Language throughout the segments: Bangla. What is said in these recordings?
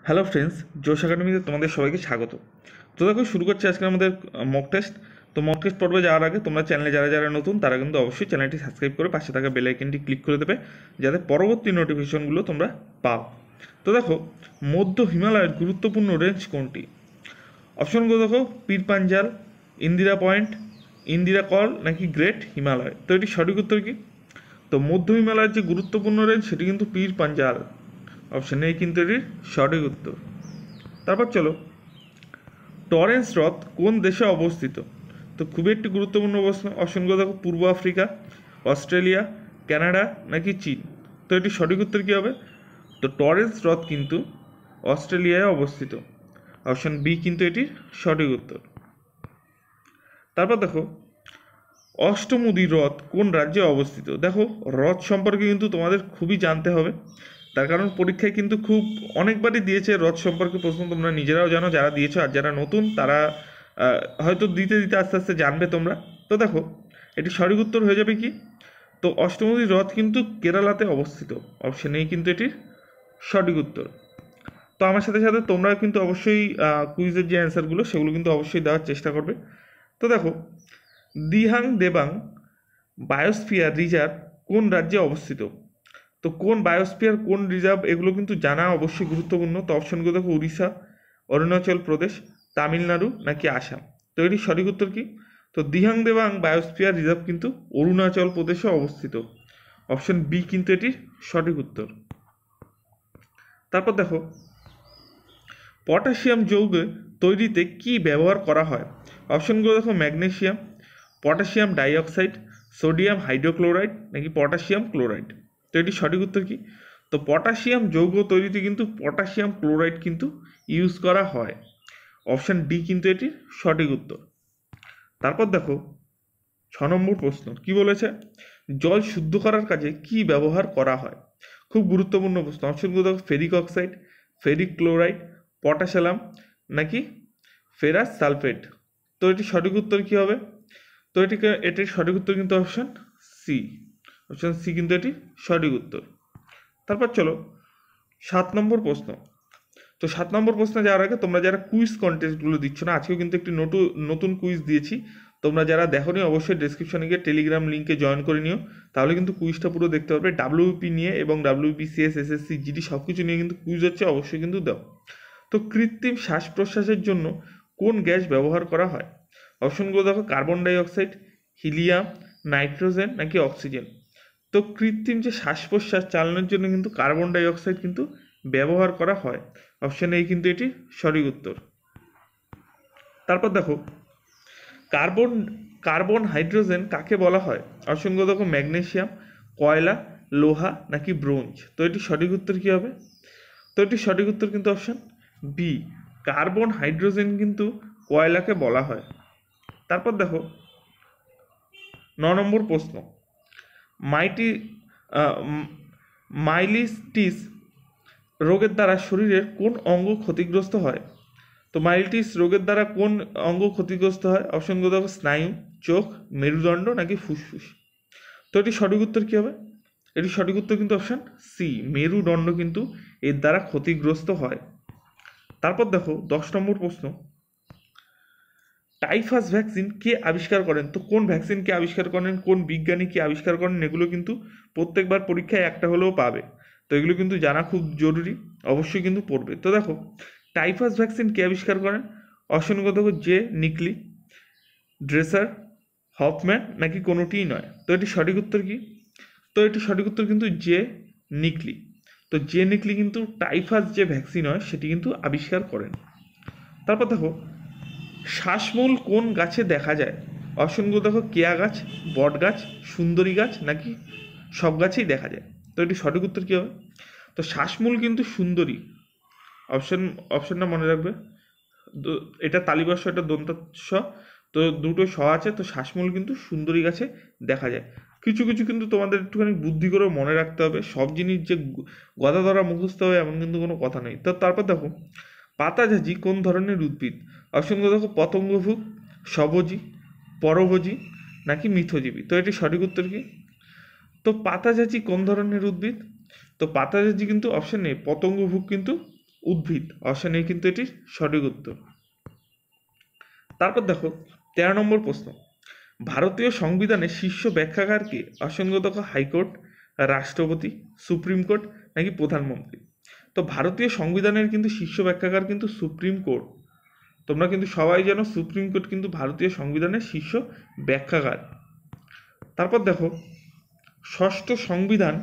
হ্যালো ফ্রেন্ডস, জোশ একাডেমিতে তোমাদের সবাইকে স্বাগত। তো দেখো, শুরু করছি আজকে আমাদের মক টেস্ট। তো মক টেস্ট পর্বে যাওয়ার আগে তোমরা চ্যানেলে যারা যারা নতুন তারা কিন্তু অবশ্যই চ্যানেলটি সাবস্ক্রাইব করে পাশে থাকা বেল আইকনটি ক্লিক করে দেবে, যাতে পরবর্তী নোটিফিকেশনগুলো তোমরা পাও। তো দেখো, মধ্য হিমালয়ের গুরুত্বপূর্ণ রেঞ্জ কোনটি? অপশনগুলো দেখো: পীর পাঞ্জাল, ইন্দিরা পয়েন্ট, ইন্দিরা কল নাকি গ্রেট হিমালয়। তো এটি সঠিক উত্তর কি? তো মধ্য হিমালয়ের যে গুরুত্বপূর্ণ রেঞ্জ সেটি কিন্তু পীর পাঞ্জাল। অপশন এ কিন্তু এটির সঠিক উত্তর। তারপর চলো, টরেন্স হ্রদ কোন দেশে অবস্থিত? তো খুবই একটি গুরুত্বপূর্ণ প্রশ্ন। অপশনগুলো দেখো: পূর্ব আফ্রিকা, অস্ট্রেলিয়া, কানাডা নাকি চীন। তো এটি সঠিক উত্তর কী হবে? তো টরেন্স হ্রদ কিন্তু অস্ট্রেলিয়ায় অবস্থিত। অপশন বি কিন্তু এটির সঠিক উত্তর। তারপর দেখো, অষ্টমুদি হ্রদ কোন রাজ্যে অবস্থিত? দেখো, হ্রদ সম্পর্কে কিন্তু তোমাদের খুবই জানতে হবে, তার কারণ পরীক্ষায় কিন্তু খুব অনেকবারই দিয়েছে হ্রদ সম্পর্কে প্রশ্ন। তোমরা নিজেরাও জানো, যারা দিয়েছো, আর যারা নতুন তারা হয়তো দিতে দিতে আস্তে আস্তে জানবে তোমরা। তো দেখো, এটি সঠিক উত্তর হয়ে যাবে কি? তো অষ্টমুদি হ্রদ কিন্তু কেরালাতে অবস্থিত। অপশন এই কিন্তু এটির সঠিক উত্তর। তো আমার সাথে সাথে তোমরা কিন্তু অবশ্যই কুইজের যে অ্যান্সারগুলো সেগুলো কিন্তু অবশ্যই দেওয়ার চেষ্টা করবে। তো দেখো, দিহাং দেবাং বায়োস্ফিয়ার রিজার্ভ কোন রাজ্যে অবস্থিত? তো কোন বায়োস্ফিয়ার কোন রিজার্ভ, এগুলো কিন্তু জানা অবশ্যই গুরুত্বপূর্ণ। তো অপশনগুলো দেখো: উড়িষ্যা, অরুণাচল প্রদেশ, তামিলনাড়ু নাকি আসাম। তো এটির সঠিক উত্তর কি? তো দিহাং দেবাং বায়োস্ফিয়ার রিজার্ভ কিন্তু অরুণাচল প্রদেশে অবস্থিত। অপশন বি কিন্তু এটির সঠিক উত্তর। তারপর দেখো, পটাশিয়াম যৌগ তৈরিতে কি ব্যবহার করা হয়? অপশনগুলো দেখো: magnesium, potassium dioxide, sodium hydrochloride নাকি পটাশিয়াম ক্লোরাইড। তো এটি সঠিক উত্তর কি? তো পটাশিয়াম যৌগ তৈরিতে কিন্তু পটাশিয়াম ক্লোরাইড কিন্তু ইউজ করা হয়। অপশন ডি কিন্তু এটির সঠিক উত্তর। তারপর দেখো, 6 নম্বর প্রশ্ন কি বলেছে? জল শুদ্ধ করার কাজে কি ব্যবহার করা হয়? খুব গুরুত্বপূর্ণ প্রশ্ন। অপশনগুলো দেখো: ferric oxide, ferric chloride, potassium নাকি ফেরাস সালফেট। তো এটি সঠিক উত্তর কী হবে? তো এটির সঠিক উত্তর কিন্তু অপশন সি। অপশন সি কিন্তু এটি সঠিক উত্তর। তারপর চলো, 7 নম্বর প্রশ্ন। তো 7 নম্বর প্রশ্নে যাওয়ার আগে তোমরা যারা কুইজ কন্টেস্টগুলো দিচ্ছ না, আজকেও কিন্তু একটি নতুন কুইজ দিয়েছি। তোমরা যারা দেখোনি অবশ্যই ডেসক্রিপশনে গিয়ে টেলিগ্রাম লিঙ্কে জয়েন করে নিও, তাহলে কিন্তু কুইজটা পুরো দেখতে পারবে। ডাব্লিউপি নিয়ে এবং ডাব্লিউবিসিএস, এসএসসি, জিডি সব কিছু নিয়ে কিন্তু কুইজ হচ্ছে, অবশ্যই কিন্তু দাও। তো কৃত্রিম শ্বাস প্রশ্বাসের জন্য কোন গ্যাস ব্যবহার করা হয়? অপশনগুলো দেখো: কার্বন ডাইঅক্সাইড, হিলিয়াম, নাইট্রোজেন নাকি অক্সিজেন। তো কৃত্রিম যে শ্বাস প্রশ্বাস চালানোর জন্য কিন্তু কার্বন ডাইঅক্সাইড কিন্তু ব্যবহার করা হয়। অপশন এই কিন্তু এটি সঠিক উত্তর। তারপর দেখো, কার্বন কার্বন হাইড্রোজেন কাকে বলা হয়? অপশনগুলো দেখো: ম্যাগনেসিয়াম, কয়লা, লোহা নাকি ব্রোঞ্জ। তো এটি সঠিক উত্তর কী হবে? তো এটি সঠিক উত্তর কিন্তু অপশন বি, কার্বন হাইড্রোজেন কিন্তু কয়লাকে বলা হয়। তারপর দেখো, 9 নম্বর প্রশ্ন। মাইটি মাইলিটিস রোগের দ্বারা শরীরের কোন অঙ্গ ক্ষতিগ্রস্ত হয়? তো মাইলিটিস রোগের দ্বারা কোন অঙ্গ ক্ষতিগ্রস্ত হয়? অপশনগুলো দেখো: স্নায়ু, চোখ, মেরুদণ্ড নাকি ফুসফুস। তো এটি সঠিক উত্তর কী হবে? এটি সঠিক উত্তর কিন্তু অপশন সি, মেরুদণ্ড কিন্তু এর দ্বারা ক্ষতিগ্রস্ত হয়। তারপর দেখো, 10 নম্বর প্রশ্ন। টাইফাস ভ্যাকসিন কে আবিষ্কার করেন? তো কোন ভ্যাকসিন কে আবিষ্কার করেন, কোন বিজ্ঞানী কে আবিষ্কার করেন, এগুলো কিন্তু প্রত্যেকবার পরীক্ষায় একটা হলেও পাবে। তো এগুলো কিন্তু জানা খুব জরুরি, অবশ্যই কিন্তু পড়বে। তো দেখো, টাইফাস ভ্যাকসিন কে আবিষ্কার করেন? অপশনগুলো দেখো: জে নিকলি, ড্রেসার, হফম্যান নাকি কোনোটিই নয়। তো এটি সঠিক উত্তর কি? তো এটি সঠিক উত্তর কিন্তু জে নিকলি। তো জে নিকলি কিন্তু টাইফাস যে ভ্যাকসিন হয় সেটি কিন্তু আবিষ্কার করেন। তারপর দেখো, শ্বাসমূল কোন গাছে দেখা যায়? অপশনগুলো দেখো: কেয়া গাছ, বট গাছ, সুন্দরী গাছ নাকি সব গাছেই দেখা যায়। তো এটি সঠিক উত্তর কী হবে? তো শ্বাসমূল কিন্তু সুন্দরী। অপশনটা মনে রাখবে। এটা তালিবর্ষ, এটা দন্তাস্ব, তো দুটো স আছে। তো শ্বাসমূল কিন্তু সুন্দরী গাছে দেখা যায়। কিছু কিছু কিন্তু তোমাদের একটুখানি বুদ্ধি করে মনে রাখতে হবে, সব জিনিস যে গদা ধরা মুখস্থ হবে এমন কিন্তু কোনো কথা নেই। তো তারপর দেখো, পাতাঝাঁঝি কোন ধরনের উদ্ভিদ? অপশনগুলো দেখো: পতঙ্গভুক, স্বভোজী, পরভোজী নাকি মিথজীবী। তো এটি সঠিক উত্তর কি? তো পাতাঝাঁঝি কোন ধরনের উদ্ভিদ? তো পাতাঝাঁঝি কিন্তু অপশন এ, পতঙ্গভুক কিন্তু উদ্ভিদ। অপশন এ কিন্তু এটির সঠিক উত্তর। তারপর দেখো 13 নম্বর প্রশ্ন, ভারতীয় সংবিধানের শীর্ষ ব্যাখ্যাকারকে? অপশন দেখো হাইকোর্ট, রাষ্ট্রপতি, সুপ্রিম কোর্ট নাকি প্রধানমন্ত্রী। তো ভারতীয় সংবিধানের কিন্তু শীর্ষ ব্যাখ্যাকার কিন্তু সুপ্রিম কোর্ট। তোমরা কিন্তু সবাই জানো সুপ্রিম কোর্ট কিন্তু ভারতীয় সংবিধানের শীর্ষ ব্যাখ্যাকার। তারপর দেখো ষষ্ঠ সংবিধান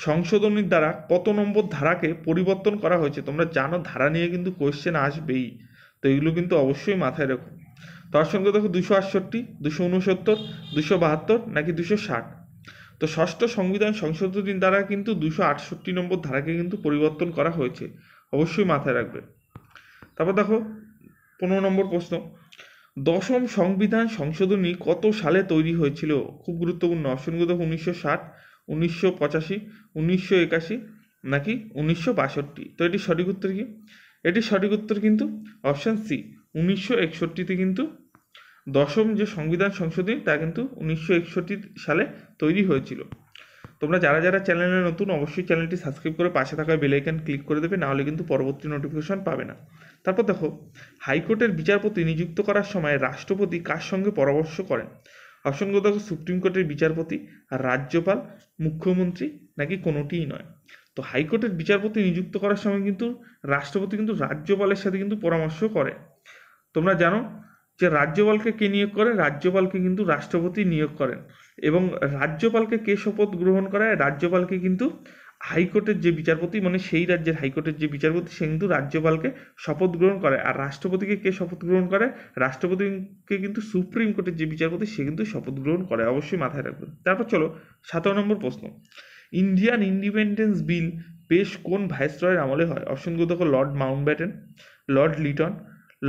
সংশোধনীর দ্বারা কত নম্বর ধারাকে পরিবর্তন করা হয়েছে? তোমরা জানো ধারা নিয়ে কিন্তু কোয়েশ্চেন আসবেই, তো এগুলো কিন্তু অবশ্যই মাথায় রাখো। তার সঙ্গে দেখো 268, 269, 272 নাকি 260। তো ষষ্ঠ সংবিধান সংশোধনীর দ্বারা কিন্তু 268 নম্বর ধারাকে কিন্তু পরিবর্তন করা হয়েছে, অবশ্যই মাথায় রাখবে। তারপর দেখো 15 নম্বর প্রশ্ন, দশম সংবিধান সংশোধনী কত সালে তৈরি হয়েছিল? খুব গুরুত্বপূর্ণ। অপশনগুলো দেখো 1960, 1985, 1981 নাকি 1962। তো এটির সঠিক উত্তর কি? এটির সঠিক উত্তর কিন্তু অপশান সি, 1961-তে কিন্তু দশম যে সংবিধান সংশোধনী তা কিন্তু 1961 সালে তৈরি হয়েছিল। তোমরা যারা যারা চ্যানেলে নতুন অবশ্যই চ্যানেলটি সাবস্ক্রাইব করে পাশে থাকা বেল আইকন ক্লিক করে দেবে, নাহলে কিন্তু পরবর্তী নোটিফিকেশন পাবে না। তারপর দেখো হাইকোর্টের বিচারপতি নিযুক্ত করার সময় রাষ্ট্রপতি কার সঙ্গে পরামর্শ করেন? অপশনগুলো দেখো সুপ্রিম কোর্টের বিচারপতি, রাজ্যপাল, মুখ্যমন্ত্রী নাকি কোনোটিই নয়। তো হাইকোর্টের বিচারপতি নিযুক্ত করার সময় কিন্তু রাষ্ট্রপতি কিন্তু রাজ্যপালের সাথে কিন্তু পরামর্শ করে। তোমরা জানো যে রাজ্যপালকে কে নিয়োগ করে? রাজ্যপালকে কিন্তু রাষ্ট্রপতি নিয়োগ করেন। এবং রাজ্যপালকে কে শপথ গ্রহণ করায়? রাজ্যপালকে কিন্তু হাইকোর্টের যে বিচারপতি, মানে সেই রাজ্যের হাইকোর্টের যে বিচারপতি, সে কিন্তু রাজ্যপালকে শপথ গ্রহণ করে। আর রাষ্ট্রপতিকে কে শপথ গ্রহণ করে? রাষ্ট্রপতিকে কিন্তু সুপ্রিম কোর্টের যে বিচারপতি সে কিন্তু শপথ গ্রহণ করে, অবশ্যই মাথায় রাখবেন। তারপর চলো 17 নম্বর প্রশ্ন, ইন্ডিয়ান ইন্ডিপেন্ডেন্স বিল পেশ কোন ভাইসরয়ের আমলে হয়? অপশনগুলো দেখো Lord Mountbatten, Lord Liton,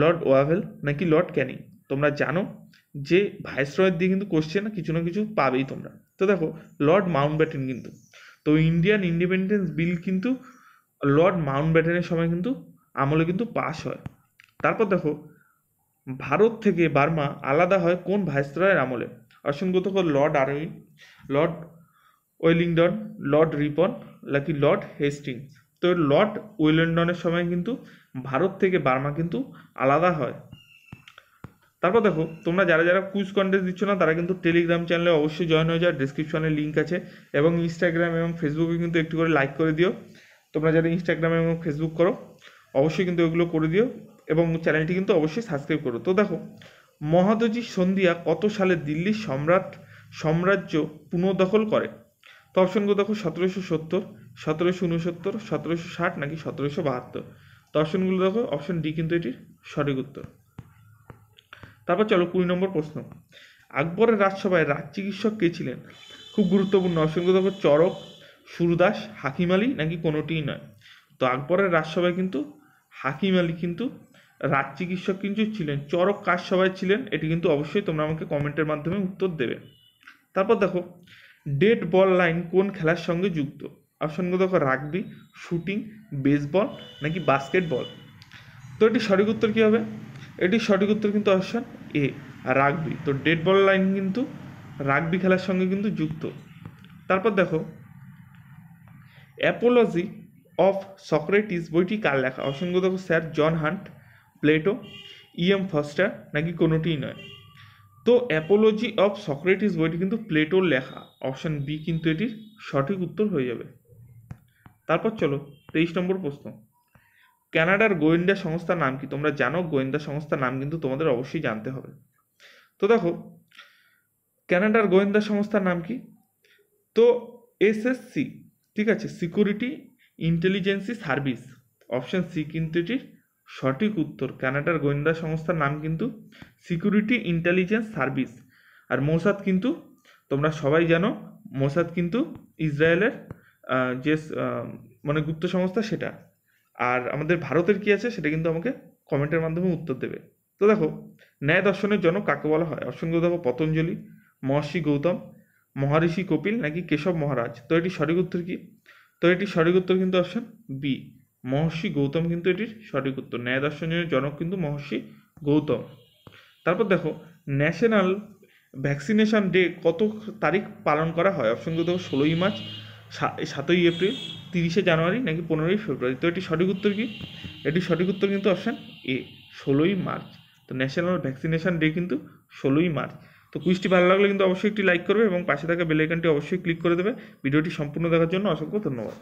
Lord Wavell নাকি লর্ড ক্যানিং। তোমরা জানো যে ভাইসরয়ের দিয়ে কিন্তু কোশ্চেন কিছু না কিছু পাবেই তোমরা। তো দেখো লর্ড মাউন্টব্যাটেন কিন্তু, তো ইন্ডিয়ান ইন্ডিপেন্ডেন্স বিল কিন্তু লর্ড মাউন্টব্যাটেনের সময় কিন্তু আমলে কিন্তু পাস হয়। তারপর দেখো ভারত থেকে বার্মা আলাদা হয় কোন ভাইসরয়ের আমলে? অপশনগুলো দেখো Lord Irwin, Lord Wellington, Lord Ripon নাকি লর্ড হেস্টিংস। তো লর্ড ওয়েলিংটনের সময় কিন্তু ভারত থেকে বার্মা কিন্তু আলাদা হয়। তারপর দেখো তোমরা যারা যারা কুইজ কন্টেস্ট দিচ্ছ না তারা কিন্তু টেলিগ্রাম চ্যানেলে অবশ্যই জয়েন হয়ে যাও, ডিসক্রিপশনে লিঙ্ক আছে। এবং ইনস্টাগ্রাম এবং ফেসবুকে কিন্তু একটু করে লাইক করে দিও। তোমরা যারা ইনস্টাগ্রাম এবং ফেসবুক করো অবশ্যই কিন্তু ওগুলো করে দিও, এবং চ্যানেলটি কিন্তু অবশ্যই সাবস্ক্রাইব করো। তো দেখো মহাদজি সন্ধিয়া কত সালে দিল্লির সাম্রাজ্য পুনর্দখল করে? তো অপশনগুলো দেখো 1770, 1769, 1760 নাকি 1772। তো অপশনগুলো দেখো অপশন ডি কিন্তু এটির সঠিক উত্তর। তারপর চলো 20 নম্বর প্রশ্ন, আকবরের রাজসভায় রাজ চিকিৎসক কে ছিলেন? খুব গুরুত্বপূর্ণ। অপশনগুলো দেখো চরক, সুরদাস, হাকিম আলী নাকি কোনোটিই নয়। তো আকবরের রাজসভায় কিন্তু হাকিম আলী কিন্তু রাজ চিকিৎসক কিন্তু ছিলেন। চরক কার সভায় ছিলেন এটি কিন্তু অবশ্যই তোমরা আমাকে কমেন্টের মাধ্যমে উত্তর দেবে। তারপর দেখো ডেড বল লাইন কোন খেলার সঙ্গে যুক্ত? অপশনগুলো দেখো রাগবি, শুটিং, বেসবল নাকি বাস্কেটবল। তো এটি সঠিক উত্তর কী হবে? এটির সঠিক উত্তর কিন্তু অপশন এ, রাগবি। তো ডেড বল লাইন কিন্তু রাগবি খেলার সঙ্গে কিন্তু যুক্ত। তারপর দেখো অ্যাপোলজি অফ সক্রেটিস বইটি কার লেখা? অপশনগুলো দেখো স্যার জন হান্ট, প্লেটো, ইএম ফস্টার নাকি কোনোটিই নয়। তো অ্যাপোলজি অফ সক্রেটিস বইটি কিন্তু প্লেটোর লেখা, অপশন বি কিন্তু এটির সঠিক উত্তর হয়ে যাবে। তারপর চলো 23 নম্বর প্রশ্ন, কানাডার গোয়েন্দা সংস্থার নাম কি? তোমরা জানো গোয়েন্দা সংস্থার নাম কিন্তু তোমাদের অবশ্যই জানতে হবে। তো দেখো কানাডার গোয়েন্দা সংস্থার নাম কি? তো এসএসসি, ঠিক আছে, security intelligence service. Option C কিন্তু এটির সঠিক উত্তর। কানাডার গোয়েন্দা সংস্থার নাম কিন্তু সিকিউরিটি ইন্টেলিজেন্স সার্ভিস। আর মোসাদ কিন্তু তোমরা সবাই জানো মোসাদ কিন্তু ইসরায়েলের যে মানে গুপ্ত সংস্থা সেটা। আর আমাদের ভারতের কি আছে সেটা কিন্তু আমাকে কমেন্টের মাধ্যমে উত্তর দেবে। তো দেখো ন্যায় দর্শনের জন্য কাকে বলা হয়? অপশনগুলো দেখো পতঞ্জলি, মহর্ষি গৌতম, মহর্ষি কপিল নাকি কেশব মহারাজ। তো এটির সঠিক উত্তর কি? তো এটির সঠিক উত্তর কিন্তু অপশন বি, মহর্ষি গৌতম কিন্তু এটির সঠিক উত্তর। ন্যায় দর্শনের জনক কিন্তু মহর্ষি গৌতম। তারপর দেখো ন্যাশনাল ভ্যাকসিনেশন ডে কত তারিখ পালন করা হয়? অপশনগুলো দেখো 16ই মার্চ, 7ই এপ্রিল, 30শে জানুয়ারি নাকি 15ই ফেব্রুয়ারি? তো এটি সঠিক উত্তর কি? এটি সঠিক উত্তর কিন্তু অপশান এ, 16ই মার্চ। তো ন্যাশনাল ভ্যাকসিনেশন ডে কিন্তু 16ই মার্চ। তো কুইজটি ভালো লাগলে কিন্তু অবশ্যই একটি লাইক করবে এবং পাশে থাকা বেল আইকনটি অবশ্যই ক্লিক করে দেবে। ভিডিওটি সম্পূর্ণ দেখার জন্য অসংখ্য ধন্যবাদ।